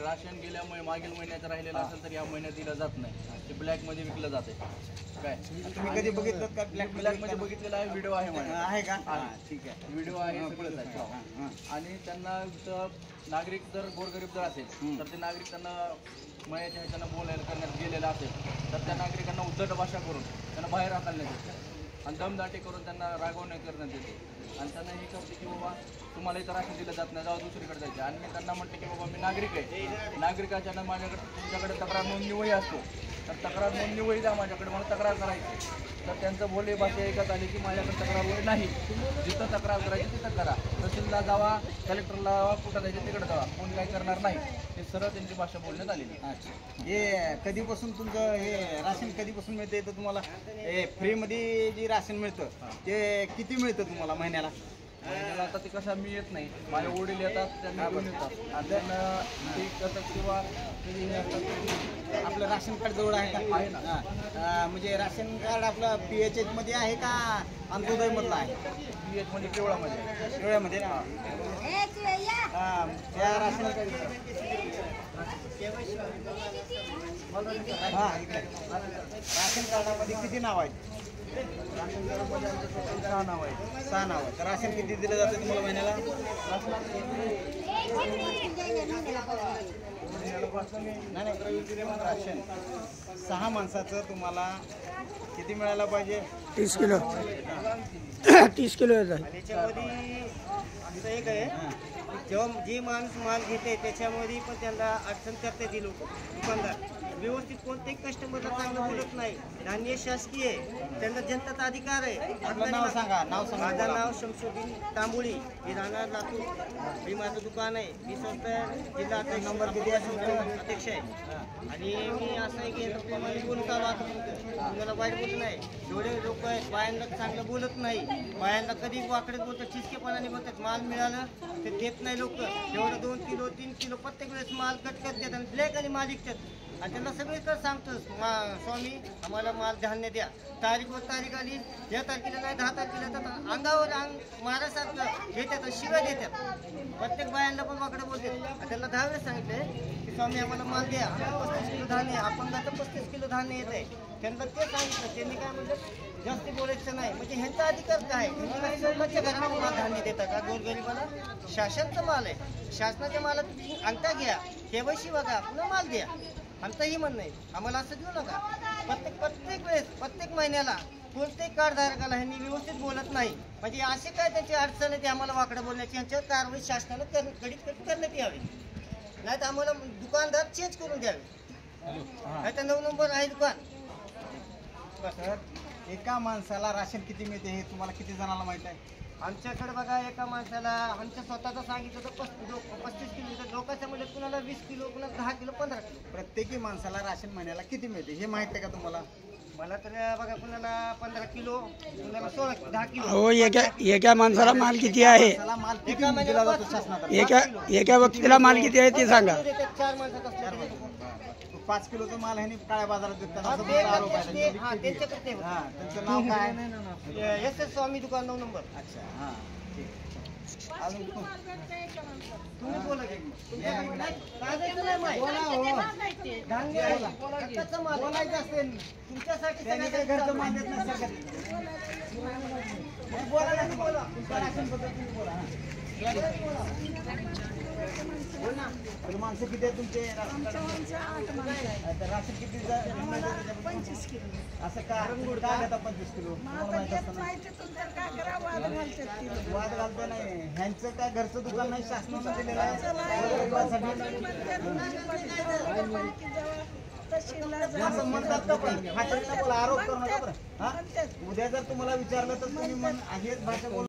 Ration गेल्यामुळे मागील महिन्याचं राहिलेलं असेल तर या महिन्यात दिलं जात नाही, ते ब्लॅक मध्ये विकलं जाते. काय तुम्ही कधी बघितलं का ब्लॅक मध्ये बघितलेला आहे, व्हिडिओ आहे माझ्याकडे. आहे का? ठीक आहे, व्हिडिओ आहे, सगळंच आहे. आणि त्यांना नागरिक जर गोरगरीब जर असेल तर ते नागरिक त्यांना मयाच्या ह्याच्यानं बोलायला करण्यात गेलेला असेल तर त्या नागरिकांना उद्धट भाषा करून त्यांना बाहेर हाकलण्यात येते आणि दमदाटी करून त्यांना रागवणे करण्यात येते आणि त्यांना हे करते की बाबा तुम्हाला इथं राशन दिलं जात नाही, जाऊ दुसरीकडे जायचे. आणि मी त्यांना म्हणते की बाबा मी नागरिक आहे, नागरिकाच्या माझ्याकडे तुमच्याकडे तक्रार नोंदणी वही असतो तर तक्रार नोंदणी वही द्या माझ्याकडे, मला तक्रार करायची. तर त्यांचं बोले भाषा ऐकत आली की माझ्याकडे तक्रार वही नाही, जिथं तक्रार करायची तिथं करा, तहसीलला जावा, कलेक्टरला जावा, कुठं जायचं तिकडे जावा, कोण काही करणार नाही, हे सरळ त्यांची भाषा बोलण्यात आलेली. अच्छा, हे कधीपासून तुमचं हे राशन कधीपासून मिळते तर तुम्हाला? हे फ्रीमध्ये जे राशन मिळतं ते किती मिळतं तुम्हाला महिन्याला? महिन्याला आता ते कसं मी येत नाही, माझे वडील येतात, त्यांना घेऊन येतात आणि त्यांना ते कसं किंवा आपलं राशन कार्ड जवळ आहे का? आहे ना. म्हणजे राशन कार्ड आपलं PHH मध्ये आहे का अंत्योदय मधलं आहे? PH म्हणजे केवळामध्ये. केवळामध्ये ना. त्या राशन कार्ड राशन कार्डामध्ये किती नाव आहेत? राशन कार्डमध्ये आमचं 6 नाव आहे. 6 नाव आहे. राशन किती दिलं जातं तुम्हाला महिन्याला? राशन 6 माणसाचं तुम्हाला किती मिळायला पाहिजे? 30 किलो 30 किलो येतं. त्याच्यामध्ये असं एक आहे, जेव्हा जे माणूस माल घेते त्याच्यामध्ये पण त्यांना अडचण करते ती लोक दुकानदार. व्यवस्थित कोणतेही कस्टमरला चांगलं बोलत नाही. धान्य शासकीय आहे, त्यांना जनताचा अधिकार आहे. आपलं नाव सांगा. माझं नाव शमशुद्दीन तांबोळी, हे राहणार लातूर. हे माझं दुकान आहे, मी संस्था जिल्हा नंबर किती आहे? अध्यक्ष आहे. आणि मी असं आहे की प्रमाणे बोलत आलो आता तुम्हाला वाईट बोलत नाही. जेवढे लोक आहेत बायांना चांगलं बोलत नाही, बायांना कधी वाकडे बोलतात, चिचकेपणाने बोलतात. माल मिळालं ते देत नाही लोक. एवढं 2 किलो 3 किलो प्रत्येक वेळेस माल कट करतात आणि ब्लॅक आणि माल विकतात. आणि त्यांना सगळीकडे सांगतो स्वामी आम्हाला माल धान्य द्या, तारीखवर तारीख आली, या तारखेला नाही 10 तारखेला तर अंगावर महाराष्ट्रात घेतात, शिव्या देतात. प्रत्येक बायांना पण वाकडे बोलतात. त्यांना 10 वेळेस सांगितले की स्वामी आम्हाला माल द्या, 35 किलो धान्य, आपण तर 35 किलो धान्य येत आहे. त्यांना ते सांगितलं, त्यांनी काय म्हणलं जास्ती बोलायचं नाही. म्हणजे ह्यांचा अधिकार काय? ह्यांनी स्वतःच्या घराला माल धान्य देतात का गोरगरिबाला? शासनाचा माल आहे, शासनाच्या मालात तुम्ही अंगठा घ्या, केवायसी बघा, पुन्हा माल द्या. आमचंही म्हणणं आहे, आम्हाला असं देऊ नका. प्रत्येक वेळेस प्रत्येक महिन्याला कोणत्याही कार्डधारकाला ह्यांनी व्यवस्थित बोलत नाही. म्हणजे असे काय त्यांची अडचण आहे ते आम्हाला वाकडं बोलण्याची, यांच्यावर कारवाई शासनानं कडीत करण्यात यावी. नाही तर आम्हाला दुकानदार चेंज करून द्यावे. नाही तर 9 नंबर आहे दुकान. तर एका माणसाला राशन किती मिळते हे तुम्हाला किती जणांना माहित आहे? आमच्याकडे बघा, एका माणसाला आमच्या स्वतःचं सांगितलं तर 35 किलो, लोकांच्या मध्ये कुणाला 20 किलो, कुणाला 10 किलो, 15 किलो. प्रत्येकी माणसाला राशन महिन्याला किती मिळते हे माहित आहे का तुम्हाला? मला तर बघा कुणाला 15 किलो, कुणाला 16 किलो, 10 किलो. हो, एका माणसाला माल किती आहे? माल किती दिला जातो शासनाला? एका व्यक्तीला माल किती आहे ते सांगा. 4 माणसात असले 5 किलोचा माल ह्यांनी काळ्या बाजारात देतात असं ते तुमचा आरोप आहे. त्यांच्याकडे त्यांचं नाव काय? SS स्वामी दुकान 9 नंबर. अच्छा, हां, ठीक. अजून तुम्ही बोला की बोलायचं नाही माहिती. धान्य कच्चाचं माल बोलायचं असेल तुमच्यासाठी त्यांनी काही घरचं माल देत नाही सरकार. बोला ना, बोला. तुमच्या राशन बद्दल तुम्ही बोला. बोल ना. तर माणसं किती आहे तुमचे राशन कार्ड? राशन किती 25 किलो. असं का काय घेता 25 किलो? वाद घालते नाही. ह्यांचं काय घरचं दुकान नाही, शासनानं दिलेलं आहे. असं म्हणतात का? पण हा बोला, आरोप करू नका बरं. उद्या जर तुम्हाला विचारलं तर तुम्ही हेच भाषा बोल.